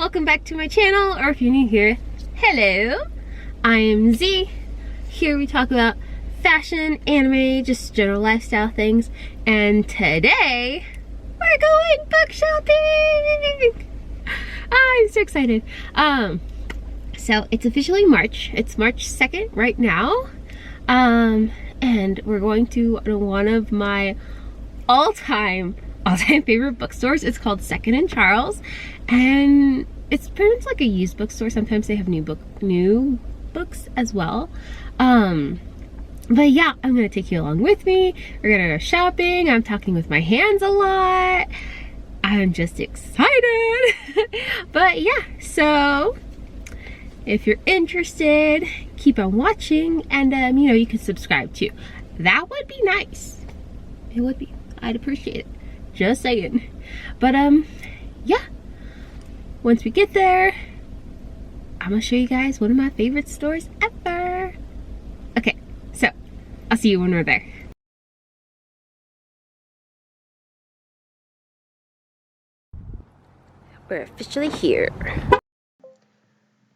welcome back to my channel, or if you're new here, hello. I am Z. Here we talk about fashion, anime, just general lifestyle things, and today we're going book shopping. I'm so excited. So it's officially March. It's March 2nd right now, and we're going to one of my all-time favorite bookstores. It's called Second and Charles, and it's pretty much like a used bookstore. Sometimes they have new books as well. But yeah, I'm gonna take you along with me. We're gonna go shopping. I'm talking with my hands a lot. I'm just excited. But yeah, so if you're interested, keep on watching, and you can subscribe too. That would be nice. It would be. I'd appreciate it. Just saying. But yeah, once we get there, I'm gonna show you guys one of my favorite stores ever. Okay, so I'll see you when we're there. We're officially here.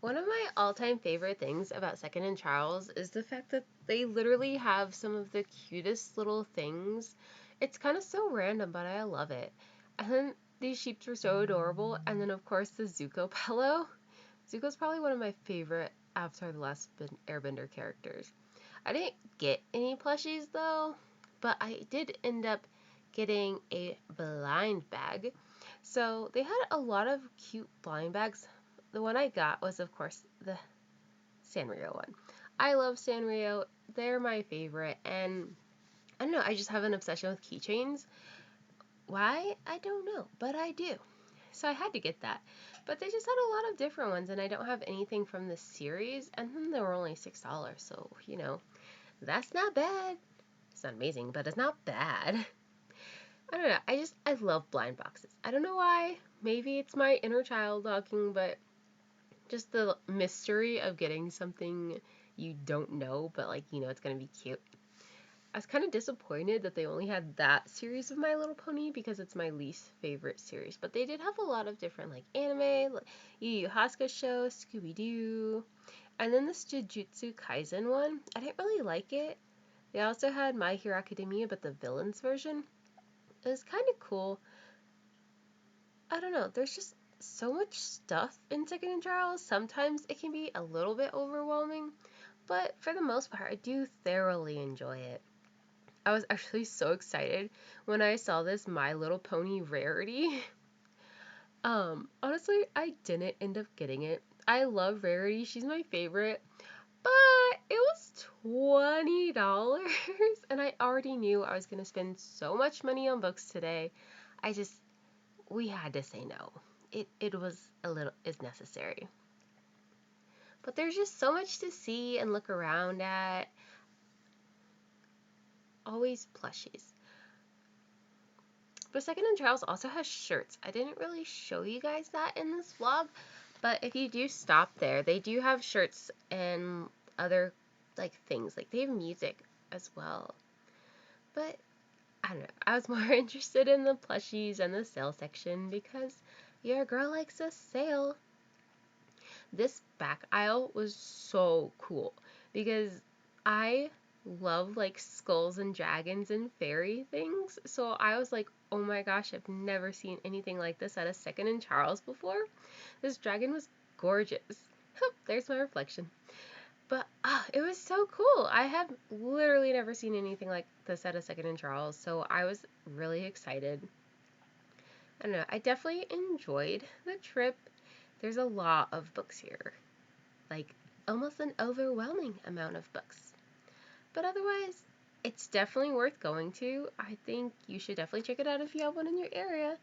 One of my all-time favorite things about Second and Charles is the fact that they literally have some of the cutest little things. It's kind of so random, but I love it. And then these sheeps were so adorable. And then of course the Zuko pillow. Zuko's probably one of my favorite Avatar The Last Airbender characters. I didn't get any plushies though, but I did end up getting a blind bag. So they had a lot of cute blind bags. The one I got was, of course, the Sanrio one. I love Sanrio. They're my favorite. And I don't know, I just have an obsession with keychains. Why? I don't know, but I do. So I had to get that. But they just had a lot of different ones, and I don't have anything from the series. And then they were only $6, so, that's not bad. It's not amazing, but it's not bad. I don't know, I love blind boxes. I don't know why. Maybe it's my inner child talking, but just the mystery of getting something you don't know, but it's gonna be cute. I was kind of disappointed that they only had that series of My Little Pony because it's my least favorite series. But they did have a lot of different anime, Yu Yu Hakusho, Scooby-Doo, and then this Jujutsu Kaisen one. I didn't really like it. They also had My Hero Academia, but the villains version. It was kind of cool. I don't know, there's just so much stuff in Second and Charles. Sometimes it can be a little bit overwhelming, but for the most part, I do thoroughly enjoy it. I was actually so excited when I saw this My Little Pony rarity. Honestly, I didn't end up getting it. I love Rarity. She's my favorite. But it was $20, and I already knew I was going to spend so much money on books today. We had to say no. It was is necessary. But there's just so much to see and look around at. Always plushies. But Second and Charles also has shirts. I didn't really show you guys that in this vlog, but if you do stop there, they do have shirts and other things. They have music as well. But I don't know, I was more interested in the plushies and the sale section because your girl likes a sale. This back aisle was so cool because I love skulls and dragons and fairy things. So I was like, oh my gosh, I've never seen anything like this at a Second and Charles before. This dragon was gorgeous. There's my reflection. But it was so cool. I have literally never seen anything like this at a Second and Charles, so I was really excited. I don't know, I definitely enjoyed the trip. There's a lot of books here. Almost an overwhelming amount of books. But otherwise, it's definitely worth going to. I think you should definitely check it out if you have one in your area.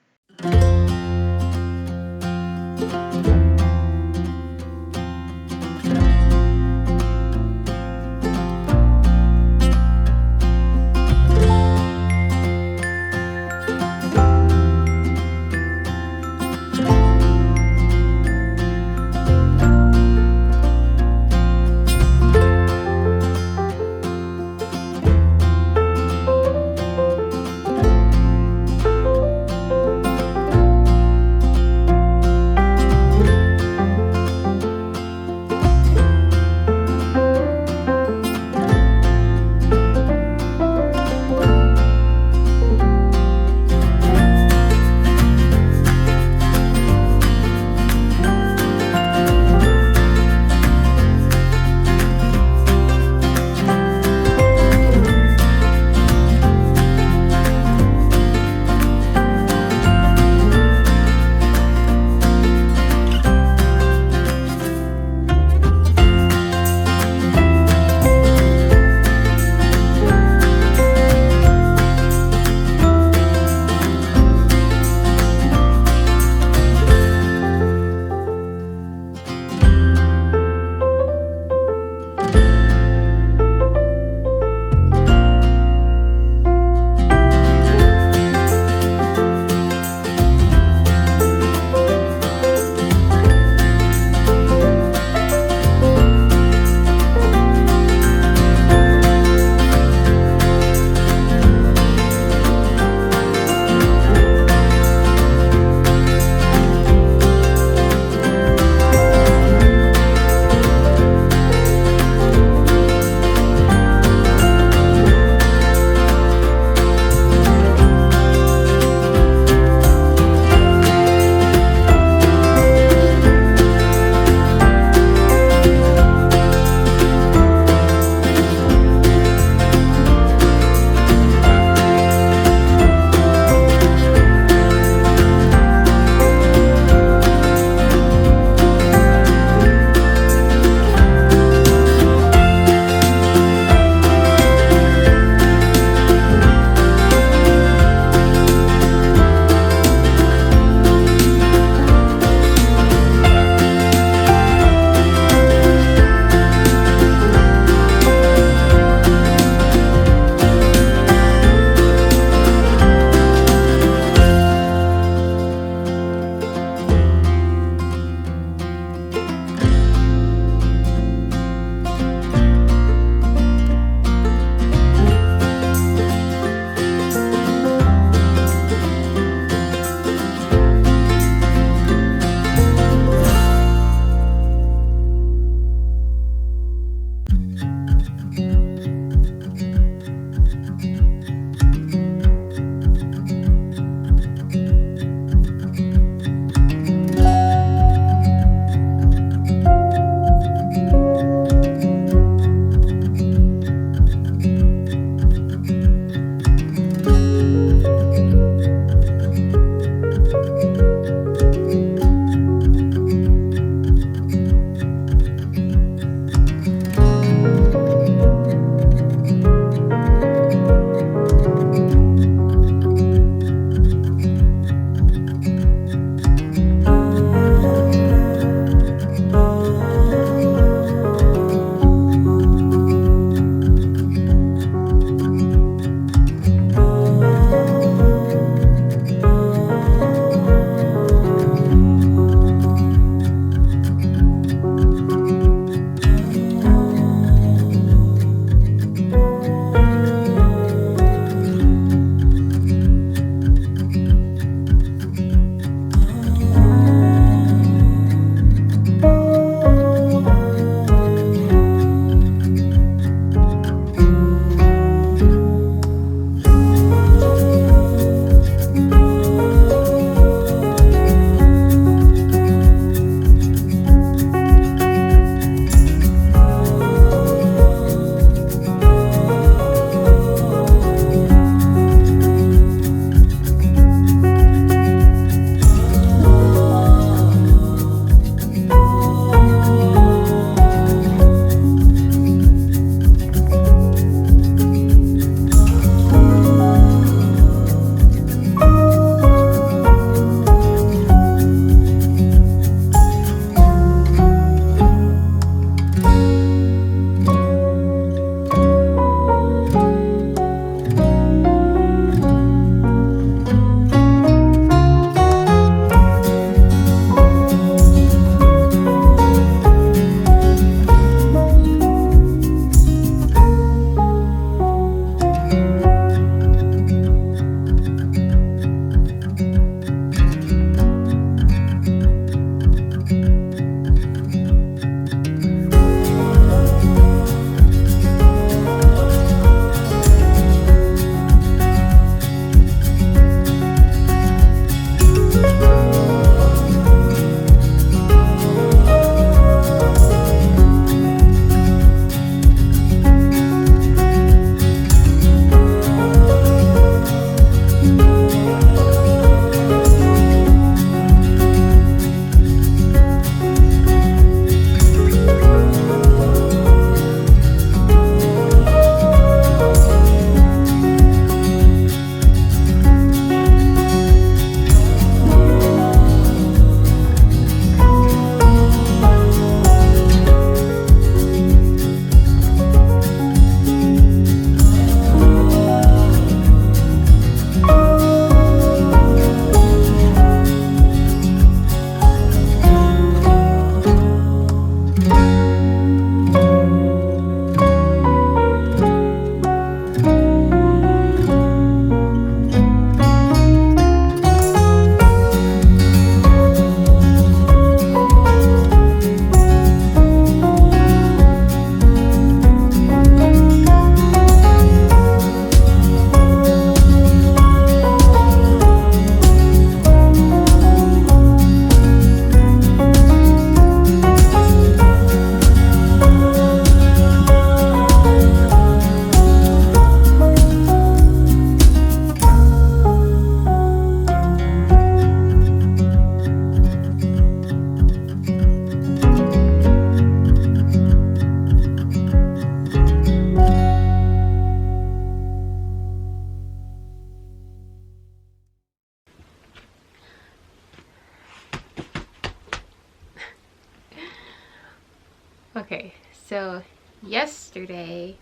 Okay, so yesterday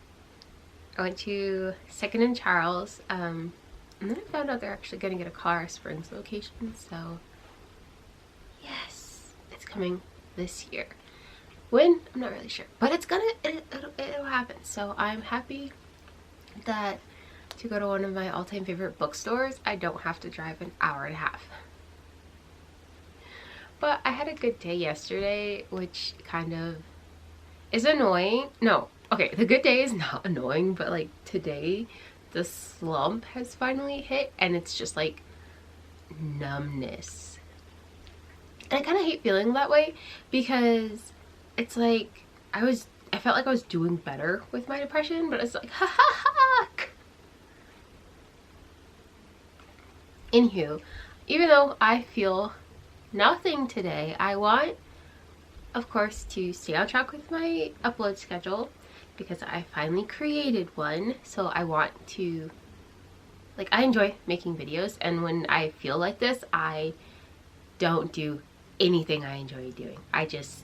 I went to Second and Charles, and then I found out they're actually going to get a Colorado Springs location, so yes, it's coming this year. When? I'm not really sure, but it'll happen. So I'm happy that to go to one of my all-time favorite bookstores, I don't have to drive an hour and a half. But I had a good day yesterday, which kind of is annoying. No, okay, the good day is not annoying, but like today, the slump has finally hit, and it's just like numbness. And I kind of hate feeling that way because it's like I felt like I was doing better with my depression, but it's like, ha ha ha. Anywho, even though I feel nothing today, I want, of course, to stay on track with my upload schedule because I finally created one. So I want to, like, I enjoy making videos, and when I feel like this, I don't do anything I enjoy doing. I just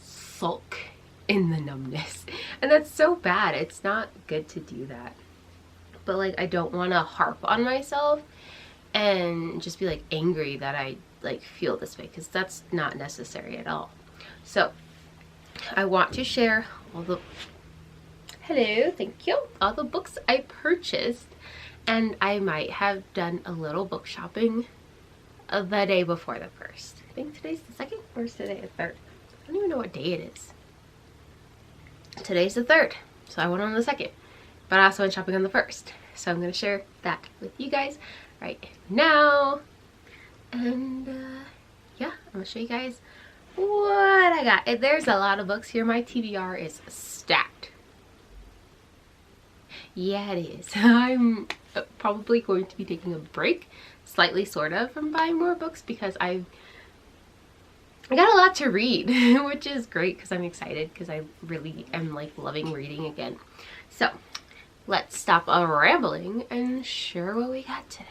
sulk in the numbness, and that's so bad. It's not good to do that, but like I don't want to harp on myself and just be like angry that I like feel this way, because that's not necessary at all. So I want to share all the all the books I purchased, and I might have done a little book shopping the day before the first. I think today's the second, or is today the third? I don't even know what day it is. Today's the third, so I went on the second, but I also went shopping on the first. So I'm going to share that with you guys right now. And yeah, I'm going to show you guys what I got. There's a lot of books here. My TBR is stacked. Yeah, it is. I'm probably going to be taking a break, slightly sort of, from buying more books because I got a lot to read, which is great because I'm excited because I really am like loving reading again. So let's stop rambling and share what we got today.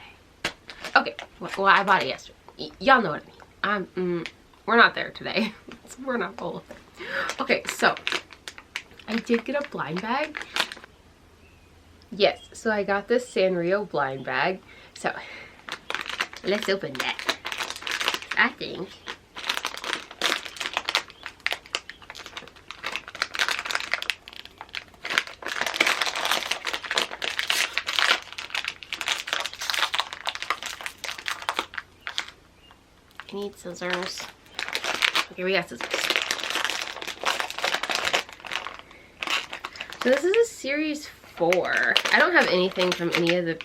Okay, well I bought it yesterday. Y'all know what I mean. We're not there today. We're not both. Okay, so I did get a blind bag. Yes, so I got this Sanrio blind bag. So let's open that. I think I need scissors. Okay, we got scissors. So this is a series 4. I don't have anything from any of the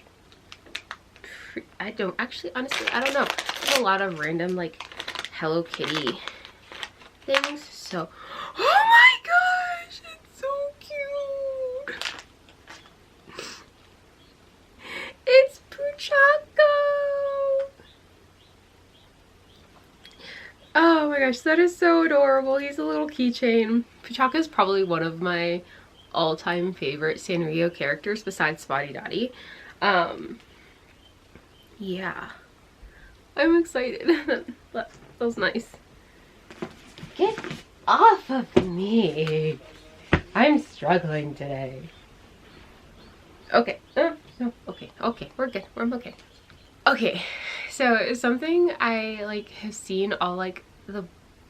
I don't actually, honestly, I don't know. There's a lot of random like Hello Kitty things. So, oh my gosh, it's so cute. It's Puchako. Oh my gosh, that is so adorable. He's a little keychain. Puchaka is probably one of my all-time favorite Sanrio characters besides Spotty Dotty. Yeah, I'm excited. That was nice. Get off of me. I'm struggling today. Okay. No. Okay. We're good. I'm okay. Okay. So something I like have seen all like the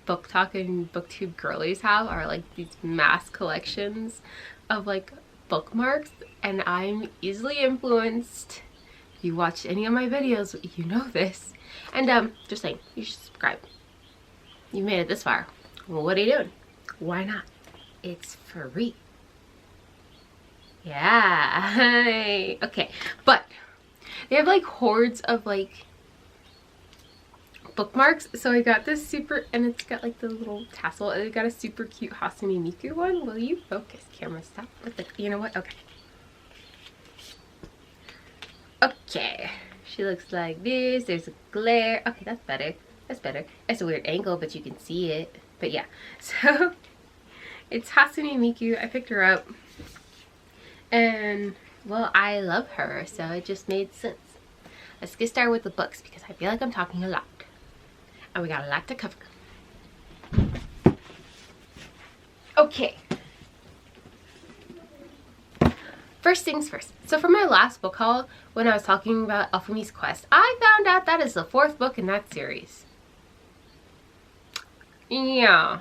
Book Talk and BookTube girlies have are like these mass collections of like bookmarks, and I'm easily influenced. If you watch any of my videos, you know this. And just saying, you should subscribe. You made it this far. Well, what are you doing? Why not? It's free. Yeah. Okay, but they have like hordes of like bookmarks. So I got this super, and it's got like the little tassel, and I got a super cute Hatsune Miku one. Will you focus, camera? Stop with the, you know what? Okay. Okay. She looks like this. There's a glare. Okay, that's better. That's better. It's a weird angle, but you can see it. But yeah. So it's Hatsune Miku. I picked her up. And well, I love her, so it just made sense. Let's get started with the books because I feel like I'm talking a lot. And we got a lot to cover. Okay. First things first. So for my last book haul, when I was talking about Alphemy's Quest, I found out that is the 4th book in that series. Yeah.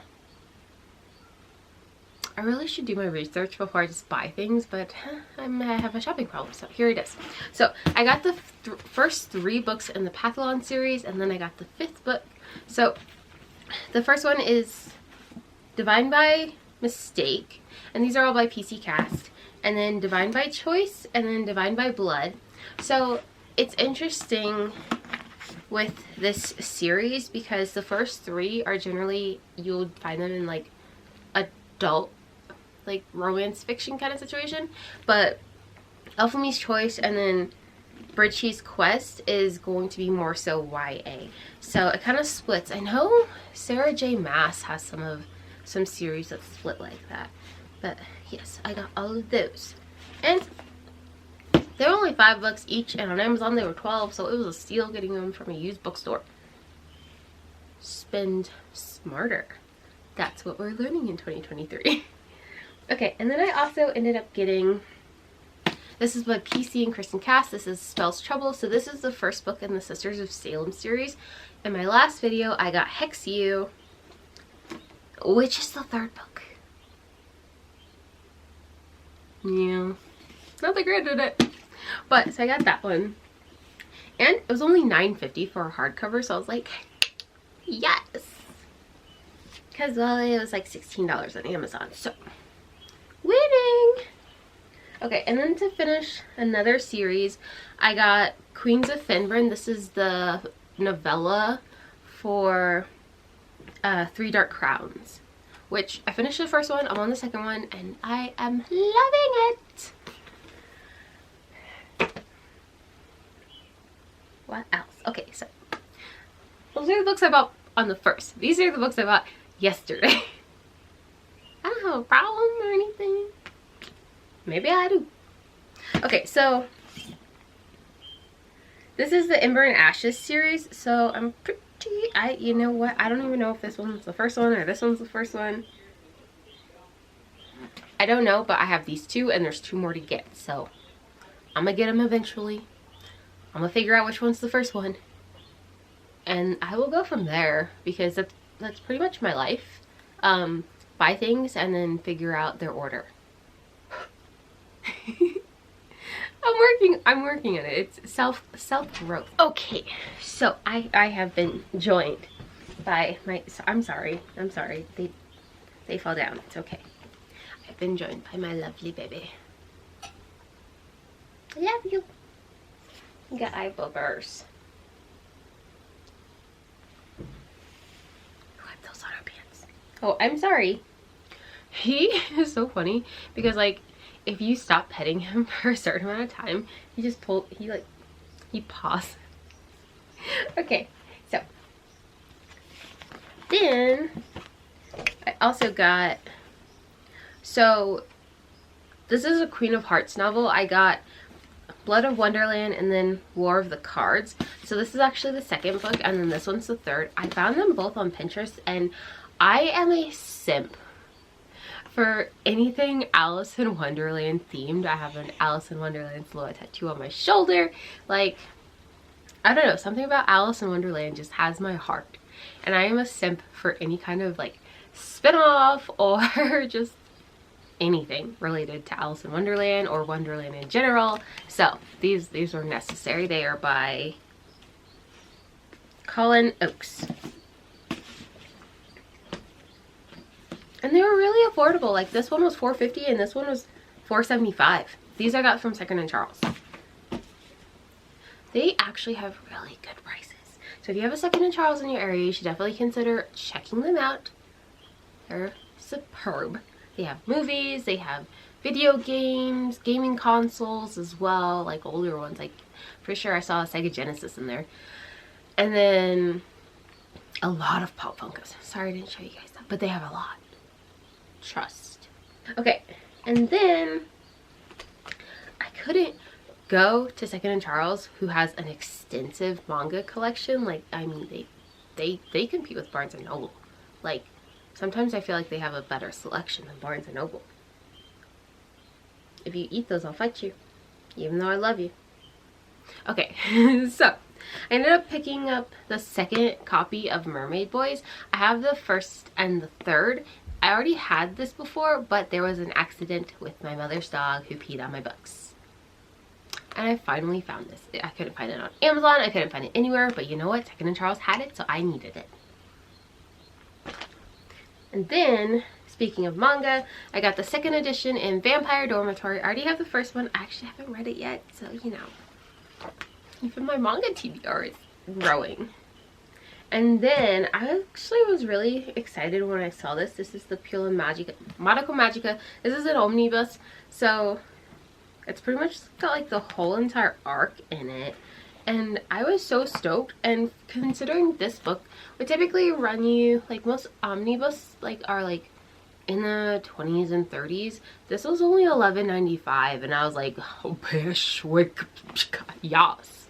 I really should do my research before I just buy things, but I have a shopping problem, so here it is. So I got the first 3 books in the Pathlon series, and then I got the 5th book. So the first one is Divine by Mistake, and these are all by PC Cast, and then Divine by Choice, and then Divine by Blood. So it's interesting with this series because the first 3 are generally, you'll find them in like adult, like romance fiction kind of situation, but Alphemy's Choice and then Bridgie's Quest is going to be more so YA. So it kind of splits. I know Sarah J Maas has some series that split like that, but yes, I got all of those, and they're only $5 each, and on Amazon they were $12, so it was a steal getting them from a used bookstore. Spend smarter. That's what we're learning in 2023. Okay, and then I also ended up getting, this is by PC and Kristen Cass. This is Spells Trouble. So this is the first book in the Sisters of Salem series. In my last video, I got Hex You, which is the 3rd book. Yeah, not that great at it. But, so I got that one. And it was only $9.50 for a hardcover, so I was like, yes! Because, well, it was like $16 on Amazon, so winning! Okay, and then to finish another series, I got Queens of Finbren. This is the novella for 3 Dark Crowns, which I finished the first one, I'm on the second one, and I am loving it! What else? Okay, so those are the books I bought on the 1st. These are the books I bought yesterday. I don't have a problem or anything. Maybe I do. Okay, so this is the Ember and Ashes series. So I'm pretty, you know what? I don't even know if this one's the first one or this one's the first one. I don't know, but I have these 2 and there's 2 more to get. So I'm gonna get them eventually. I'm gonna figure out which one's the first one, and I will go from there, because that's pretty much my life. Buy things and then figure out their order. I'm working on it. It's self growth. Okay, so I have been joined by my, I'm sorry they fell down. It's okay. I've been joined by my lovely baby. I love you. Got eye bubbers. Wipe those on our pants. Oh, I'm sorry. He is so funny because, like, if you stop petting him for a certain amount of time, he paws. Okay, so then I also got, so this is a Queen of Hearts novel. I got Blood of Wonderland and then War of the Cards. So this is actually the 2nd book, and then this one's the 3rd. I found them both on Pinterest, and I am a simp for anything Alice in Wonderland themed. I have an Alice in Wonderland silhouette tattoo on my shoulder. Like, I don't know, something about Alice in Wonderland just has my heart. And I am a simp for any kind of like spin-off or just anything related to Alice in Wonderland or Wonderland in general. So these are necessary. They are by Colin Oakes. And they were really affordable. Like, this one was $4.50 and this one was $4.75. These I got from Second & Charles. They actually have really good prices. So if you have a Second & Charles in your area, you should definitely consider checking them out. They're superb. They have movies, they have video games, gaming consoles as well, like older ones. Like, for sure I saw a Sega Genesis in there. And then a lot of Pop Funkos. Sorry I didn't show you guys that, but they have a lot. Trust. Okay, and then I couldn't go to Second & Charles, who has an extensive manga collection. Like, I mean, they compete with Barnes & Noble. Like, Sometimes I feel like they have a better selection than Barnes & Noble. If you eat those, I'll fight you, even though I love you. Okay, so I ended up picking up the second copy of Mermaid Boys. I have the first and the third. I already had this before, but there was an accident with my mother's dog who peed on my books. And I finally found this. I couldn't find it on Amazon. I couldn't find it anywhere, but you know what? Second and Charles had it, so I needed it. And then, speaking of manga, I got the second edition in Vampire Dormitory. I already have the first one. I actually haven't read it yet, so you know. Even my manga TBR is growing. And then I actually was really excited when I saw this. This is the Pure Magica, Madoka Magica. This is an omnibus, so it's pretty much got like the whole entire arc in it. And I was so stoked, and considering this book would typically run you, like most omnibus like are like in the 20s and 30s, this was only $11.95, and I was like, oh bish, yes.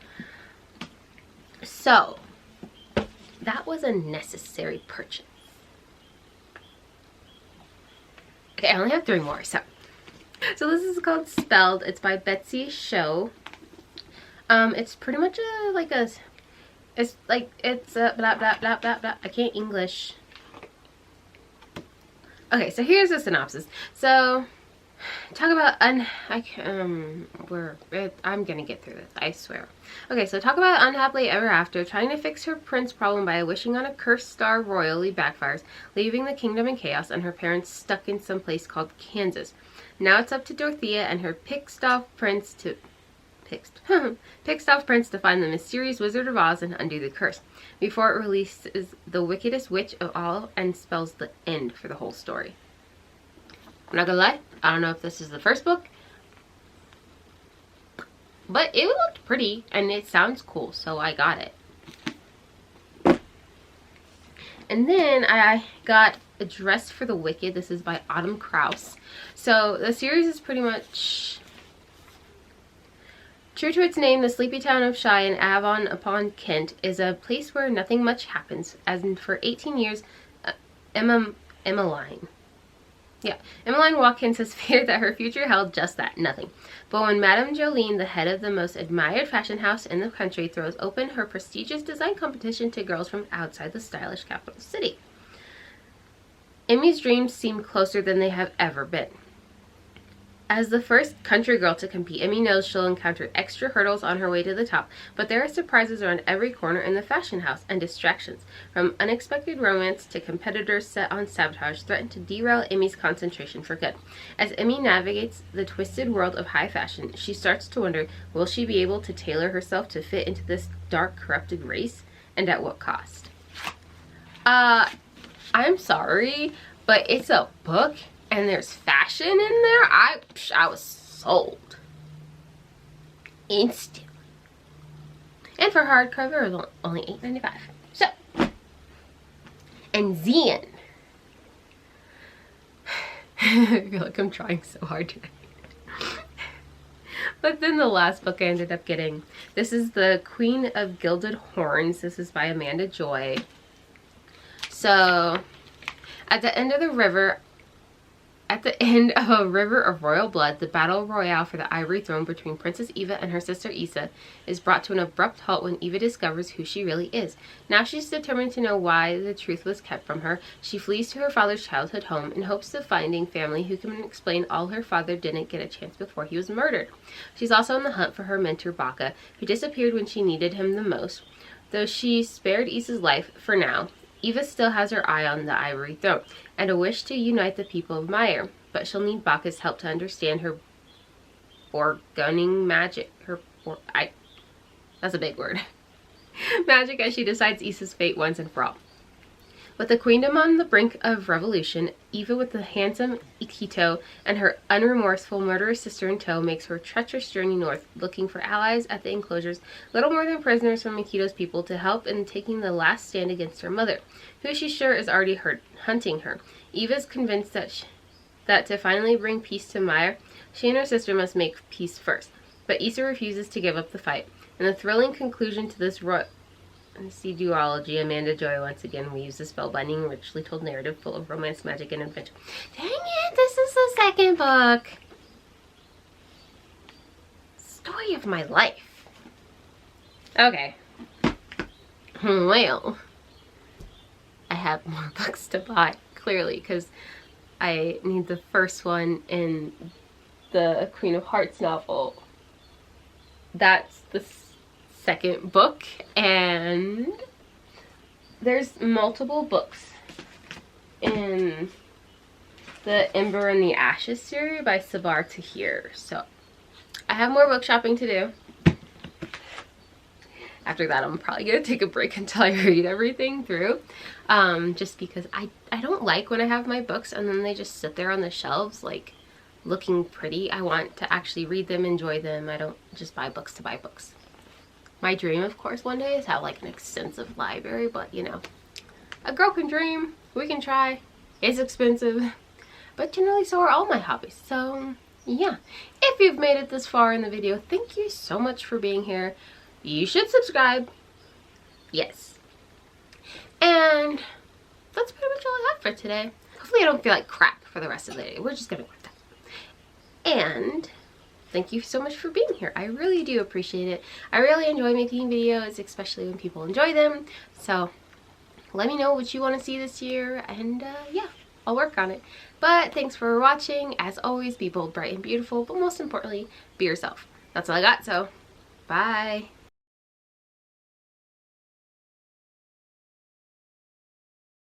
So that was a necessary purchase. Okay, I only have 3 more, so this is called Spelled. It's by Betsy Show. It's pretty much it's blah blah blah blah blah. I can't English. Okay, so here's the synopsis. So, talk about I'm gonna get through this, I swear. Okay, so talk about unhappily ever after. Trying to fix her prince problem by wishing on a cursed star royally backfires, leaving the kingdom in chaos and her parents stuck in some place called Kansas. Now it's up to Dorothea and her pissed off prince to find the mysterious Wizard of Oz and undo the curse, before it releases the wickedest witch of all and spells the end for the whole story. I'm not gonna lie, I don't know if this is the first book, but it looked pretty and it sounds cool, so I got it. And then I got A Dress for the Wicked. This is by Autumn Krause. So the series is pretty much true to its name. The sleepy town of Shire in Avon upon Kent is a place where nothing much happens, as in for 18 years, Emmeline Watkins has feared that her future held just that, nothing. But when Madame Jolene, the head of the most admired fashion house in the country, throws open her prestigious design competition to girls from outside the stylish capital city, Emmy's dreams seem closer than they have ever been. As the first country girl to compete, Emmy knows she'll encounter extra hurdles on her way to the top, but there are surprises around every corner in the fashion house, and distractions, from unexpected romance to competitors set on sabotage, threaten to derail Emmy's concentration for good. As Emmy navigates the twisted world of high fashion, she starts to wonder, will she be able to tailor herself to fit into this dark, corrupted race, and at what cost? I'm sorry, but it's a book and there's fashion in there. I was sold instantly. And for hardcover, it was only $8.95. So, and then I feel like I'm trying so hard today. But then the last book I ended up getting, this is The Queen of Gilded Horns. This is by Amanda Joy. So, at the end of a river of royal blood, the battle royale for the ivory throne between Princess Eva and her sister Issa is brought to an abrupt halt when Eva discovers who she really is. Now she's determined to know why the truth was kept from her. She flees to her father's childhood home in hopes of finding family who can explain all her father didn't get a chance before he was murdered. She's also on the hunt for her mentor Baka, who disappeared when she needed him the most. Though she spared Issa's life for now, Eva still has her eye on the ivory throne and a wish to unite the people of Meyer, but she'll need Baka's help to understand her Borgunning magic. That's a big word. Magic, as she decides Issa's fate once and for all. With the queendom on the brink of revolution, Eva, with the handsome Ikito and her unremorseful murderous sister in tow, makes her treacherous journey north, looking for allies at the enclosures, little more than prisoners from Mikito's people, to help in taking the last stand against her mother, who she's sure is already hunting her. Eva's convinced that to finally bring peace to Meyer, she and her sister must make peace first. But Issa refuses to give up the fight. And the thrilling conclusion to this C. Duology, Amanda Joy once again weaves a spellbinding, richly told narrative full of romance, magic, and adventure. Dang it, this is the second book. Story of my life. Okay. Well, I have more books to buy, clearly, because I need the first one in the Queen of Hearts novel. That's the second book, and there's multiple books in the Ember and the Ashes series by Sabar Tahir. So I have more book shopping to do. After that, I'm probably gonna take a break until I read everything through, just because I don't like when I have my books and then they just sit there on the shelves like looking pretty. I want to actually read them, enjoy them. I don't just buy books to buy books. My dream, of course, one day is have like an extensive library, but you know, a girl can dream, we can try. It's expensive, but generally so are all my hobbies. So yeah, if you've made it this far in the video, thank you so much for being here. You should subscribe, yes. And that's pretty much all I have for today. Hopefully I don't feel like crap for the rest of the day. We're just gonna quit that. And thank you so much for being here. I really do appreciate it. I really enjoy making videos, especially when people enjoy them. So let me know what you want to see this year, and yeah, I'll work on it. But thanks for watching. As always, be bold, bright, and beautiful, but most importantly, be yourself. That's all I got, so bye.